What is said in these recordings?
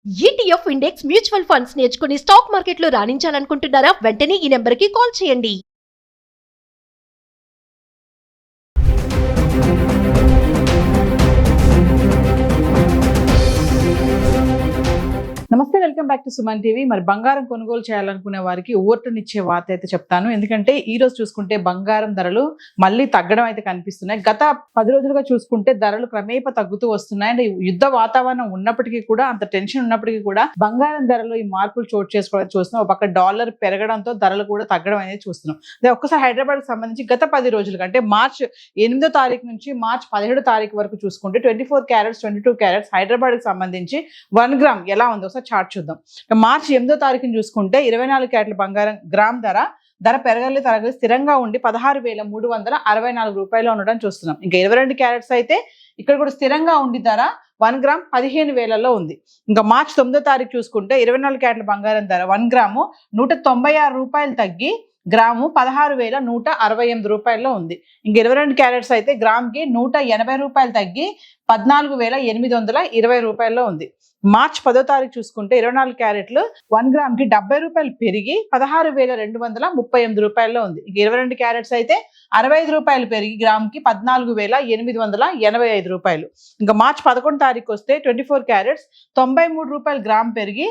ETF index mutual funds నేర్చుకుని stock మార్కెట్లో రాణించాలనుకుంటున్నారా? వెంటనే ఈ నెంబర్కి కాల్ చేయండి. నమస్తే, welcome back to Suman TV. మరి బంగారం కొనుగోలు చేయాలనుకునే వారికి ఊరటనిచ్చే వార్త అయితే చెప్తాను. ఎందుకంటే ఈ రోజు చూసుకుంటే బంగారం ధరలు మళ్ళీ తగ్గడం అయితే కనిపిస్తున్నాయి. గత 10 రోజులుగా చూసుకుంటే ధరలు క్రమేపా తగ్గుతూ వస్తున్నాయి. అండ్ యుద్ధ వాతావరణం ఉన్నప్పటికీ కూడా, అంత టెన్షన్ ఉన్నప్పటికీ కూడా బంగారం ధరలు ఈ మార్పులు చోటు చేసుకోవడం చూస్తున్నాం. ఒక పక్క డాలర్ పెరగడంతో ధరలు కూడా తగ్గడం అనేది చూస్తున్నాం. అదే ఒక్కసారి హైదరాబాద్ కి సంబంధించి గత 10 రోజులుగా అంటే మార్చ్ 8వ తారీఖు నుంచి మార్చ్ 17వ తారీఖు వరకు చూసుకుంటే 24 క్యారెట్స్ 22 క్యారెట్స్ హైదరాబాద్ కి సంబంధించి 1 గ్రామ్ ఎలా ఉందో చార్ట్ చూద్దాం. మార్చి 8వ తారీఖుని చూసుకుంటే 24 క్యారెట్ల బంగారం గ్రామ్ ధర పెరగలేదు తరగలేదు స్థిరంగా ఉండి 16,364 రూపాయలు ఉండడం చూస్తున్నాం. ఇంకా 22 క్యారెట్స్ అయితే ఇక్కడ కూడా స్థిరంగా ఉండి ధర 1 గ్రామ్ 15,000లో ఉంది. ఇంకా మార్చి 9వ తారీఖు చూసుకుంటే 24 క్యారెట్ల బంగారం ధర 1 గ్రాము 196 రూపాయలు తగ్గి గ్రాము 16,168 రూపాయల్లో ఉంది. ఇంక 22 క్యారెట్స్ అయితే గ్రామ్కి 180 రూపాయలు తగ్గి 14,820 రూపాయల్లో ఉంది. మార్చ్ 10వ తారీఖు చూసుకుంటే 24 క్యారెట్లు 1 గ్రామ్కి 70 రూపాయలు పెరిగి 16,238 రూపాయల్లో ఉంది. ఇంక 22 క్యారెట్స్ అయితే 65 రూపాయలు పెరిగి గ్రామ్కి 14,885 రూపాయలు. ఇంకా మార్చ్ 11వ తారీఖు వస్తే 24 క్యారెట్స్ 93 రూపాయలు గ్రామ్కి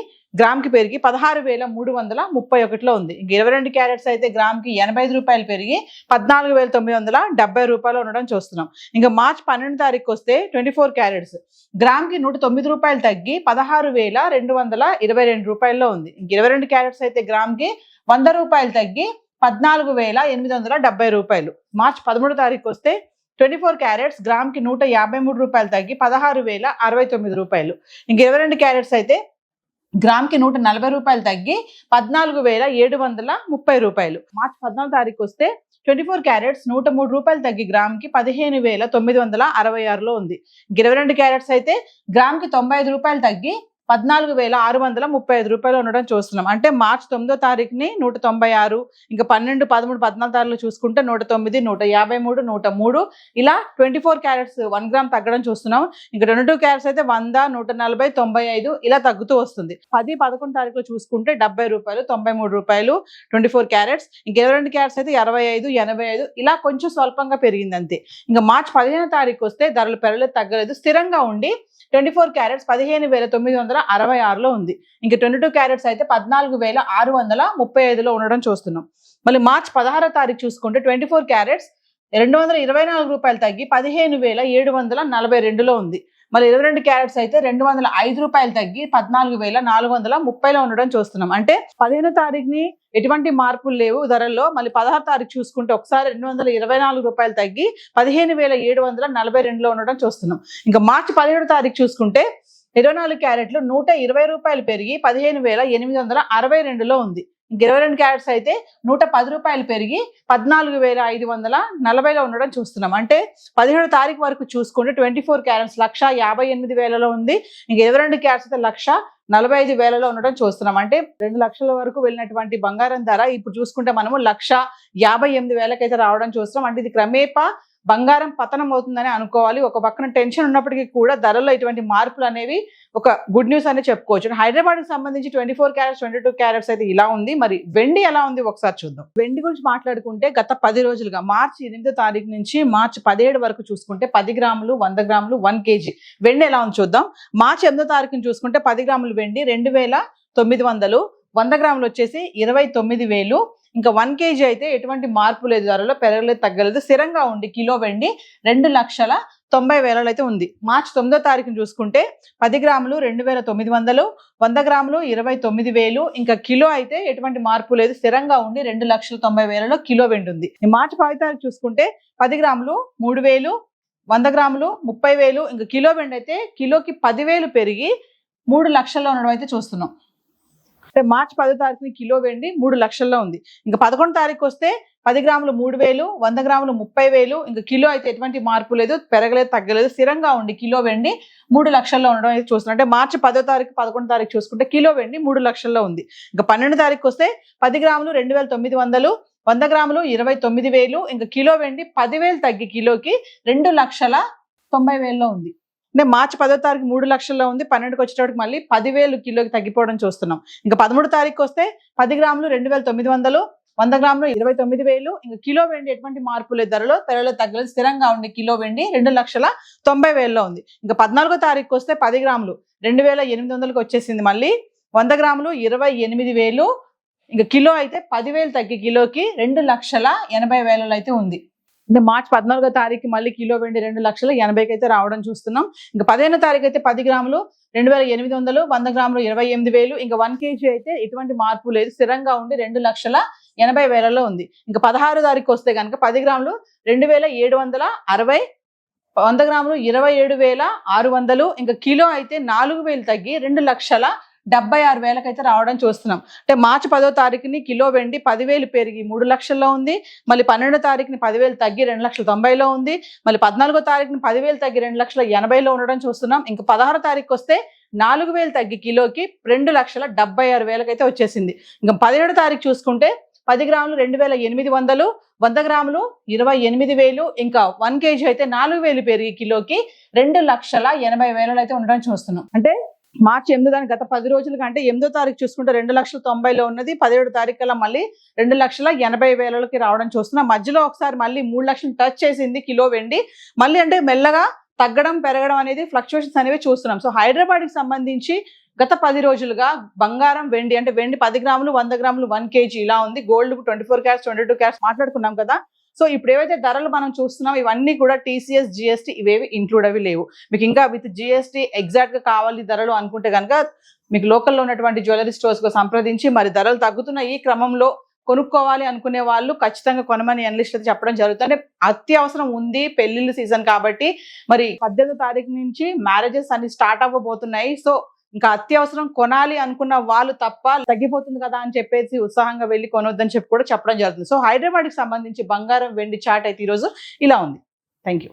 పెరిగి 16,331లో ఉంది. ఇంక 22 క్యారెట్స్ అయితే గ్రామ్కి 85 రూపాయలు పెరిగి 14,970 రూపాయలు ఉండడం చూస్తున్నాం. ఇంకా మార్చ్ 12వ తారీఖు వస్తే 24 క్యారెట్స్ గ్రామ్కి 109 రూపాయలు తగ్గి 16,222 రూపాయల్లో ఉంది. ఇంక 22 క్యారెట్స్ అయితే గ్రామ్కి 100 రూపాయలు తగ్గి 14,870 రూపాయలు. మార్చ్ 13వ తారీఖు వస్తే 24 క్యారెట్స్ గ్రామ్కి 153 రూపాయలు తగ్గి 16,069 రూపాయలు. ఇంక 22 క్యారెట్స్ అయితే గ్రామ్కి 140 రూపాయలు తగ్గి 14,730 రూపాయలు. మార్చి 14వ తారీఖు వస్తే 24 క్యారెట్స్ 103 రూపాయలు తగ్గి గ్రామ్కి 15,966లో ఉంది. 22 క్యారెట్స్ అయితే గ్రామ్కి 95 రూపాయలు తగ్గి 14,635 రూపాయలు ఉండడం చూస్తున్నాం. అంటే మార్చి 9వ తారీఖుని 196, ఇంకా 12, 13, 14 తారీఖులు చూసుకుంటే 109, 153, 103 ఇలా 24 క్యారెట్స్ 1 గ్రామ్ తగ్గడం చూస్తున్నాం. ఇంకా 22 క్యారెట్స్ అయితే 100, 140, 95 ఇలా తగ్గుతూ వస్తుంది. 10, 11 తారీఖులు చూసుకుంటే 70 రూపాయలు, 93 రూపాయలు 24 క్యారెట్స్. ఇంకా 22 క్యారెట్స్ అయితే 65, 85 ఇలా కొంచెం స్వల్పంగా పెరిగింది అంతే. ఇంకా మార్చి 15వ తారీఖు వస్తే ధరలు పెరగలేదు తగ్గలేదు స్థిరంగా ఉండి 24 క్యారెట్స్ 15,966లో ఉంది. ఇంకా 22 క్యారెట్స్ అయితే 14,635లో ఉండడం చూస్తున్నాం. మళ్ళీ మార్చి 16వ తారీఖు చూసుకుంటే 24 క్యారెట్స్ 224 రూపాయలు తగ్గి 15,742లో ఉంది. మళ్ళీ 22 క్యారెట్స్ అయితే 205 రూపాయలు తగ్గి 14,430లో ఉండడం చూస్తున్నాం. అంటే 15వ తారీఖుని ఎటువంటి మార్పులు లేవు ధరల్లో. మళ్ళీ 16వ తారీఖు చూసుకుంటే ఒకసారి 224 రూపాయలు తగ్గి 15,742లో ఉండడం చూస్తున్నాం. ఇంకా మార్చి 17వ తారీఖు చూసుకుంటే 24 క్యారెట్లు 120 రూపాయలు పెరిగి 15,862లో ఉంది. ఇంక 22 క్యారెట్స్ అయితే 110 రూపాయలు పెరిగి 14,540లో ఉండడం చూస్తున్నాం. అంటే 17వ తారీఖు వరకు చూసుకుంటే 24 క్యారెట్స్ 1,58,000లో ఉంది. ఇంక 22 క్యారెట్స్ అయితే 1,45,000లో ఉండడం చూస్తున్నాం. అంటే 2 లక్షల వరకు వెళ్ళినటువంటి బంగారం ధర ఇప్పుడు చూసుకుంటే మనము 1,58,000 అయితే రావడం చూస్తున్నాం. అంటే ఇది క్రమేపా బంగారం పతనం అవుతుందని అనుకోవాలి. ఒక పక్కన టెన్షన్ ఉన్నప్పటికీ కూడా ధరల్లో ఇటువంటి మార్పులు అనేవి ఒక గుడ్ న్యూస్ అనే చెప్పుకోవచ్చు. హైదరాబాద్ కి సంబంధించి 24 క్యారెట్స్ 22 క్యారెట్స్ అయితే ఇలా ఉంది. మరి వెండి ఎలా ఉంది ఒకసారి చూద్దాం. వెండి గురించి మాట్లాడుకుంటే గత 10 రోజులుగా మార్చి 8వ తారీఖు నుంచి మార్చి 17 వరకు చూసుకుంటే 10 గ్రాములు 100 గ్రాములు 1 kg వెండి ఎలా ఉంది చూద్దాం. మార్చి 8వ తారీఖుని చూసుకుంటే 10 గ్రాములు వెండి 2,900, 100 గ్రాములు వచ్చేసి 29,000. ఇంకా 1 kg అయితే ఎటువంటి మార్పు లేదు, ధరలో పెరగలేదు తగ్గలేదు స్థిరంగా ఉండి కిలో వెండి 2,90,000 అయితే ఉంది. మార్చి 9వ తారీఖుని చూసుకుంటే 10 గ్రాములు 2,900, 100 గ్రాములు 29,000. ఇంకా కిలో అయితే ఎటువంటి మార్పు లేదు స్థిరంగా ఉండి 2,90,000లో కిలో వెండి ఉంది. మార్చి 10వ తారీఖు చూసుకుంటే 10 గ్రాములు 3,000, 100 గ్రాములు 30,000. ఇంకా కిలో వెండి అయితే కిలోకి 10,000 పెరిగి 3 లక్షల్లో ఉండడం అయితే చూస్తున్నాం. అంటే మార్చి 10వ తారీఖుని కిలో వెండి 3 లక్షల్లో ఉంది. ఇంకా 11వ తారీఖు వస్తే 10 గ్రాములు 3,000, 100 గ్రాములు 30,000. ఇంకా కిలో అయితే ఎటువంటి మార్పు లేదు, పెరగలేదు తగ్గలేదు స్థిరంగా ఉండి కిలో వెండి 3 లక్షల్లో ఉండడం అయితే చూస్తున్నాం. అంటే మార్చి 10వ తారీఖు 11వ తారీఖు చూసుకుంటే కిలో వెండి 3 లక్షల్లో ఉంది. ఇంకా 12వ తారీఖు వస్తే 10 గ్రాములు 2,900, 100 గ్రాములు 29,000. ఇంకా కిలో వెండి 10,000 తగ్గి కిలోకి 2,90,000లో ఉంది. అంటే మార్చి 10వ తారీఖు 3 లక్షల్లో ఉంది, 12కి వచ్చేటప్పటికి మళ్ళీ 10,000 కిలోకి తగ్గిపోవడం చూస్తున్నాం. ఇంకా 13 తారీఖు వస్తే 10 గ్రాములు 2,900, 100 గ్రాములు 29,000. ఇంకా కిలో వెండి ఎటువంటి మార్పు లేదు, ధరలో తగ్గలేదు, స్థిరంగా ఉండి కిలో వెండి 2,90,000లో ఉంది. ఇంకా 14వ తారీఖు వస్తే 10 గ్రాములు 2,800కి వచ్చేసింది, మళ్ళీ 100 గ్రాములు 28,000. ఇంకా కిలో అయితే 10,000 తగ్గి కిలోకి 2,80,000 అయితే ఉంది. అంటే మార్చి 14వ తారీఖు మళ్ళీ కిలో వెండి 2,80,000కి అయితే రావడం చూస్తున్నాం. ఇంకా 15వ తారీఖు అయితే 10 గ్రాములు 2,800, 100 గ్రాములు 28,000. ఇంకా 1 kg అయితే ఎటువంటి మార్పు లేదు, స్థిరంగా ఉండి 2,80,000లో ఉంది. ఇంకా 16వ తారీఖు వస్తే కనుక 10 గ్రాములు 2,760, 100 గ్రాములు 27,600. ఇంకా కిలో అయితే 4,000 తగ్గి 2,76,000 అయితే రావడం చూస్తున్నాం. అంటే మార్చి 10వ తారీఖుని కిలో వెండి 10,000 పెరిగి 3 లక్షల్లో ఉంది, మళ్ళీ 12వ తారీఖుని 10,000 తగ్గి 2,90,000లో ఉంది, మళ్ళీ 14వ తారీఖుని 10,000 తగ్గి 2,80,000లో ఉండడం చూస్తున్నాం. ఇంకా 16వ తారీఖు వస్తే 4,000 తగ్గి కిలోకి 2,76,000 అయితే వచ్చేసింది. ఇంకా 17వ తారీఖు చూసుకుంటే 10 గ్రాములు 2,800, 100 గ్రాములు 28,000. ఇంకా 1 kg అయితే 4,000 పెరిగి కిలోకి 2,80,000 అయితే ఉండడం చూస్తున్నాం. అంటే మార్చి 8 దాని గత 10 రోజుల కంటే 8వ తారీఖు చూసుకుంటే 2,90,000లో ఉన్నది, 17వ తారీఖు కల్లా మళ్ళీ 2,80,000కి రావడం చూస్తున్నాం. మధ్యలో ఒకసారి మళ్ళీ 3 లక్షలు టచ్ చేసింది కిలో వెండి, మళ్ళీ అంటే మెల్లగా తగ్గడం పెరగడం అనేది ఫ్లక్చుయేషన్స్ అనేవి చూస్తున్నాం. సో హైదరాబాద్కి సంబంధించి గత 10 రోజులుగా బంగారం వెండి అంటే వెండి 10 గ్రాములు 100 గ్రాములు 1 kg ఇలా ఉంది, గోల్డ్ 24 క్యారెట్స్ 22 క్యారెట్స్ మాట్లాడుకున్నాం కదా. సో ఇప్పుడు ఏవైతే ధరలు మనం చూస్తున్నాం ఇవన్నీ కూడా TCS GST ఇవేవి ఇంక్లూడ్ అవి లేవు. మీకు ఇంకా విత్ GST ఎగ్జాక్ట్ గా కావాలి ధరలు అనుకుంటే కనుక మీకు లోకల్లో ఉన్నటువంటి జ్యువెలరీ స్టోర్స్ కు సంప్రదించి మరి ధరలు తగ్గుతున్న ఈ క్రమంలో కొనుక్కోవాలి అనుకునే వాళ్ళు ఖచ్చితంగా కొనమని అనలిస్ట్ చెప్పడం జరుగుతుంది. అత్యవసరం ఉంది, పెళ్లిళ్ళ సీజన్ కాబట్టి మరి 18వ తారీఖు నుంచి మ్యారేజెస్ అన్ని స్టార్ట్ అవ్వబోతున్నాయి. సో ఇంకా అత్యవసరం కొనాలి అనుకున్న వాళ్ళు తప్ప తగ్గిపోతుంది కదా అని చెప్పేసి ఉత్సాహంగా వెళ్ళి కొనొద్దని చెప్పి కూడా చెప్పడం జరుగుతుంది. సో హైదరాబాద్కి సంబంధించి బంగారం వెండి చార్ట్ అయితే ఈరోజు ఇలా ఉంది. Thank you.